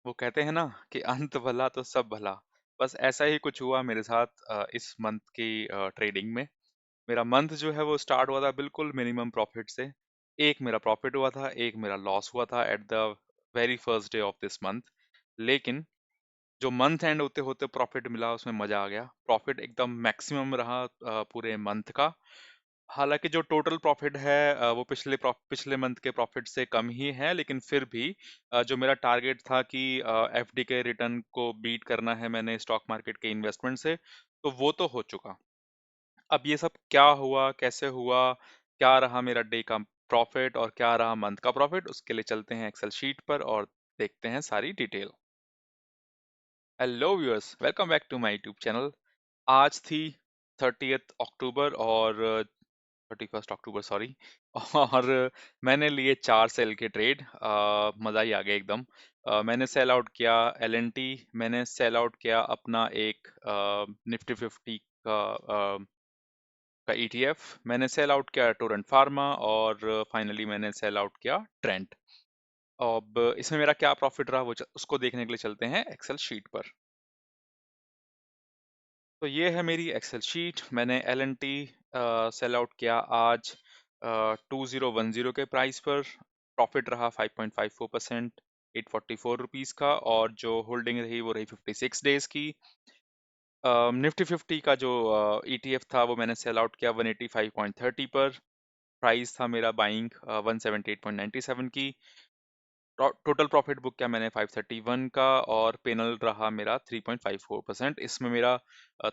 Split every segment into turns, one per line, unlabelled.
वो कहते हैं ना कि अंत भला तो सब भला। बस ऐसा ही कुछ हुआ मेरे साथ इस मंथ की ट्रेडिंग में। मेरा मंथ जो है वो स्टार्ट हुआ था बिल्कुल मिनिमम प्रॉफिट से। एक मेरा प्रॉफिट हुआ था, एक मेरा लॉस हुआ था at the very first day of this month. लेकिन जो मंथ एंड होते होते प्रॉफिट मिला उसमें मजा आ गया। प्रॉफिट एकदम मैक्सिमम रहा पूरे मंथ का। हालांकि जो टोटल प्रॉफिट है वो पिछले मंथ के प्रॉफिट से कम ही है, लेकिन फिर भी जो मेरा टारगेट था कि एफडी के रिटर्न को बीट करना है मैंने स्टॉक मार्केट के इन्वेस्टमेंट से, तो वो तो हो चुका। अब ये सब क्या हुआ, कैसे हुआ, क्या रहा मेरा डे का प्रॉफिट और क्या रहा मंथ का प्रॉफिट, उसके लिए चलते हैं एक्सेल शीट पर और देखते हैं सारी detail. Hello viewers, welcome back to my YouTube channel. आज थी 30 अक्टूबर और 31 अक्टूबर सॉरी। और मैंने लिए 4 सेल के ट्रेड। मज़ा ही आ गया एकदम। मैंने सेल आउट किया एल एन टी, मैंने सेल आउट किया अपना एक निफ्टी 50 का ईटीएफ, मैंने सेल आउट किया टोरेंट फार्मा और फाइनली मैंने सेल आउट किया ट्रेंट। अब इसमें मेरा क्या प्रॉफिट रहा उसको देखने के लिए चलते हैं एक्सेल शीट पर। तो ये है मेरी एक्सेल शीट। मैंने L N T sell out किया आज 2010 के प्राइस पर। प्रॉफिट रहा 5.54%, 844 रुपीज़ का, और जो होल्डिंग रही वो रही 56 डेज की। निफ्टी 50 का जो ईटीएफ था वो मैंने सेल आउट किया 185.30 पर। प्राइस था मेरा बाइंग 178.97 की। टोटल प्रॉफिट बुक किया मैंने 531 का, और पेनल रहा मेरा 3.54%। इसमें मेरा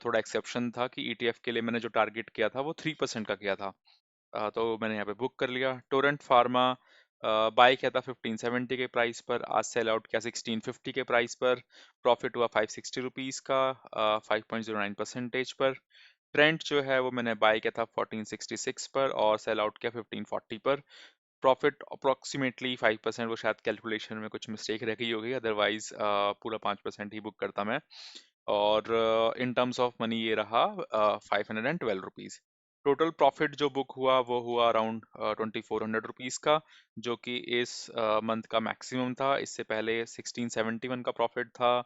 थोड़ा एक्सेप्शन था कि ईटीएफ के लिए मैंने जो टारगेट किया था वो 3% का किया था। तो मैंने यहाँ पे बुक कर लिया। टोरेंट फार्मा बाय किया था 1570 के प्राइस पर, आज सेल आउट किया 1650 के प्राइस पर। प्रॉफिट हुआ 560 रुपीज़ का 5.09% पर। ट्रेंट जो है वो मैंने बाय किया था 1466 पर और सेल आउट किया 1540 पर। प्रॉफिट अप्रोक्सीमेटली 5%, वो शायद कैलकुलेशन में कुछ मिस्टेक रह गई होगी, अदरवाइज पूरा 5% ही बुक करता मैं। और इन टर्म्स ऑफ मनी ये रहा 512 रुपीज़। टोटल प्रॉफिट जो बुक हुआ वो हुआ अराउंड 2400 रुपीज़ का, जो कि इस मंथ का मैक्सिमम था। इससे पहले 1671 का प्रॉफिट था,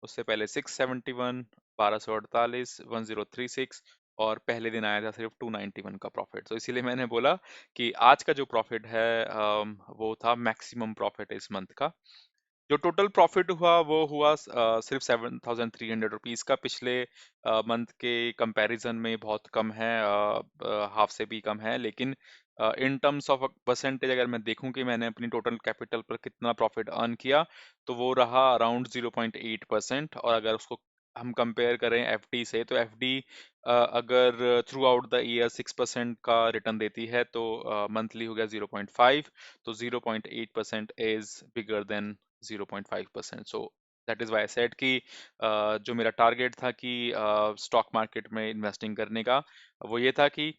उससे पहले 671, 1248, 1036, और पहले दिन आया था सिर्फ 291 का प्रॉफिट। तो इसीलिए मैंने बोला कि आज का जो प्रॉफिट है वो था मैक्सिमम प्रॉफिट इस मंथ का। जो टोटल प्रॉफिट हुआ वो हुआ सिर्फ 7300 रुपीज़ का। पिछले मंथ के कंपैरिजन में बहुत कम है, हाफ से भी कम है। लेकिन इन टर्म्स ऑफ परसेंटेज अगर मैं देखूं कि मैंने अपनी टोटल कैपिटल पर कितना प्रॉफिट अर्न किया, तो वो रहा अराउंड 0.8%। और अगर उसको हम कंपेयर करें एफडी से, तो एफडी अगर थ्रू आउट द ईयर 6% का रिटर्न देती है, तो मंथली हो गया 0.5। तो 0.8% is bigger than 0.5%। So that is why I said कि जो मेरा टारगेट था कि स्टॉक मार्केट में इन्वेस्टिंग करने का, वो ये था कि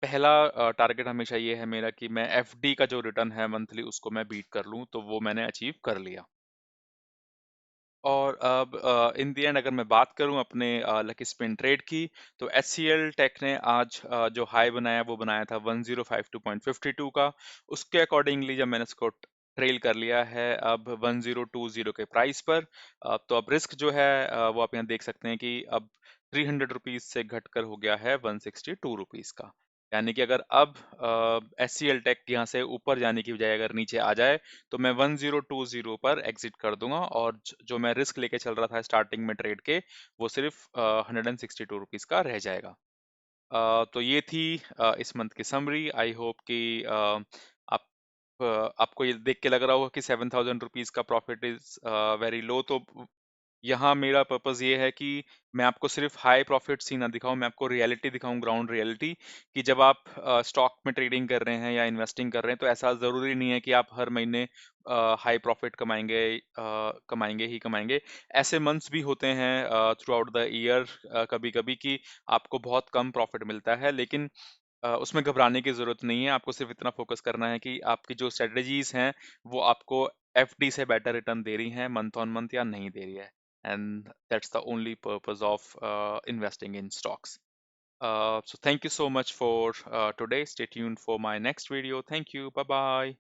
पहला टारगेट हमेशा ये है मेरा कि मैं एफडी का जो रिटर्न है मंथली उसको मैं बीट कर लूं, तो वो मैंने अचीव कर लिया। और अब इन दी एंड अगर मैं बात करूं अपने लकी स्पिन ट्रेड की, तो एच सी एल टेक ने आज जो हाई बनाया वो बनाया था 1052.52 का। उसके अकॉर्डिंगली जब मैंने इसको ट्रेल कर लिया है अब 1020 के प्राइस पर। तो अब रिस्क जो है वो आप यहाँ देख सकते हैं कि अब 300 रुपीज से घटकर हो गया है 162 रुपीज का। यानी कि अगर अब एच सी एल टेक यहाँ से ऊपर जाने की बजाय अगर नीचे आ जाए, तो मैं 1020 पर एग्जिट कर दूंगा, और जो मैं रिस्क लेके चल रहा था स्टार्टिंग में ट्रेड के, वो सिर्फ 162 रुपीज का रह जाएगा। तो ये थी इस मंथ की समरी। आई होप कि आप आपको ये देख के लग रहा होगा कि 7000 रुपीज का प्रॉफिट इज वेरी लो। तो यहाँ मेरा पर्पस ये है कि मैं आपको सिर्फ हाई प्रॉफिट्स ही ना दिखाऊं, मैं आपको रियलिटी दिखाऊं, ग्राउंड रियलिटी, कि जब आप स्टॉक में ट्रेडिंग कर रहे हैं या इन्वेस्टिंग कर रहे हैं, तो ऐसा जरूरी नहीं है कि आप हर महीने हाई प्रॉफिट कमाएंगे ही कमाएंगे। ऐसे मंथ्स भी होते हैं थ्रू आउट द ईयर कभी कभी कि आपको बहुत कम प्रॉफिट मिलता है, लेकिन उसमें घबराने की जरूरत नहीं है। आपको सिर्फ इतना फोकस करना है कि आपकी जो स्ट्रेटजीज हैं वो आपको एफडी से बेटर रिटर्न दे रही हैं मंथ ऑन मंथ या नहीं दे रही है। And that's the only purpose of investing in stocks. So thank you so much for today. Stay tuned for my next video. Thank you. Bye bye.